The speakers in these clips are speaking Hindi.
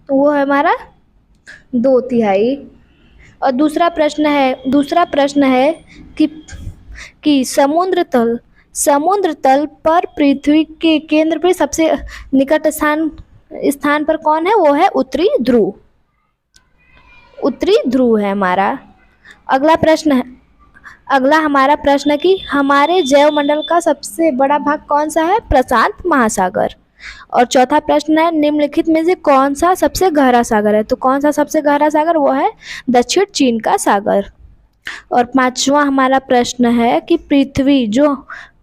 तो वो है हमारा 2/3। और दूसरा प्रश्न है कि समुद्र तल पर पृथ्वी के केंद्र पे सबसे निकट स्थान पर कौन है? वो है उत्तरी ध्रुव है हमारा। अगला हमारा प्रश्न है कि हमारे जैवमंडल का सबसे बड़ा भाग कौन सा है? प्रशांत महासागर। और चौथा प्रश्न है निम्नलिखित में से कौन सा सबसे गहरा सागर है? तो कौन सा सबसे गहरा सागर? वो है दक्षिण चीन का सागर। और पांचवा हमारा प्रश्न है कि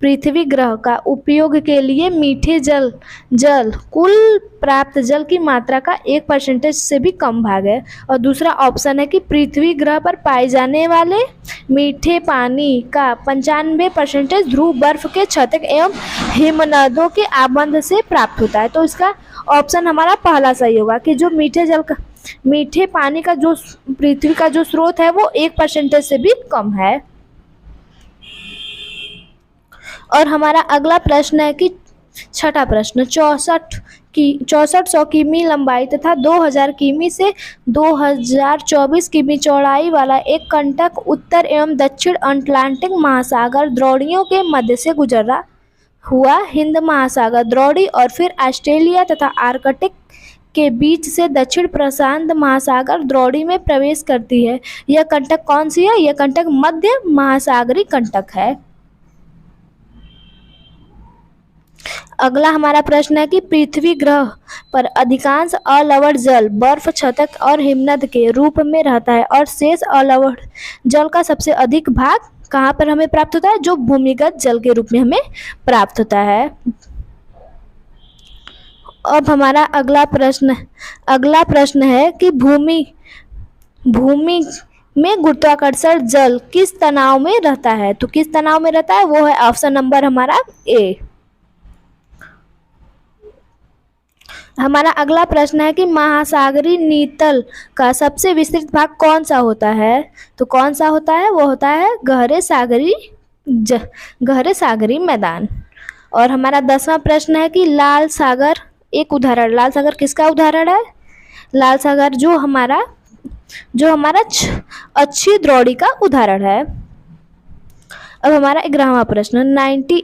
पृथ्वी ग्रह का उपयोग के लिए मीठे जल कुल प्राप्त जल की मात्रा का 1% से भी कम भाग है। और दूसरा ऑप्शन है कि पृथ्वी ग्रह पर पाए जाने वाले मीठे पानी का 95% ध्रुव बर्फ के छतक एवं हिमनदों के आबंध से प्राप्त होता है। तो इसका ऑप्शन हमारा पहला सही होगा कि जो मीठे पानी का जो पृथ्वी का जो स्रोत है वो 1% से भी कम है। और हमारा अगला प्रश्न है कि छठा प्रश्न 6400 किमी लंबाई तथा 2000 किमी से 2024 किमी चौड़ाई वाला एक कंटक उत्तर एवं दक्षिण अटलांटिक महासागर द्रोणियों के मध्य से गुजरा हुआ हिंद महासागर द्रोणी और फिर ऑस्ट्रेलिया तथा आर्कटिक के बीच से दक्षिण प्रशांत महासागर द्रोणी में प्रवेश करती है। यह कंटक कौन सी है? यह कंटक मध्य महासागरीय कंटक है। अगला हमारा प्रश्न है कि पृथ्वी ग्रह पर अधिकांश अलवण जल बर्फ छतक और हिमनद के रूप में रहता है और शेष अलवण जल का सबसे अधिक भाग कहाँ पर हमें प्राप्त होता है? जो भूमिगत जल के रूप में हमें प्राप्त होता है। अब हमारा अगला प्रश्न है कि भूमि में गुरुत्वाकर्षण जल किस तनाव में रहता है? तो किस तनाव में रहता है? वो है ऑप्शन नंबर हमारा ए। हमारा अगला प्रश्न है कि महासागरीय नीतल का सबसे विस्तृत भाग कौन सा होता है? तो कौन सा होता है? वो होता है गहरे सागरीय मैदान। और हमारा 10वां प्रश्न है कि लाल सागर किसका उदाहरण है? लाल सागर जो हमारा अच्छी द्रोणी का उदाहरण है। अब हमारा 11वां प्रश्न 90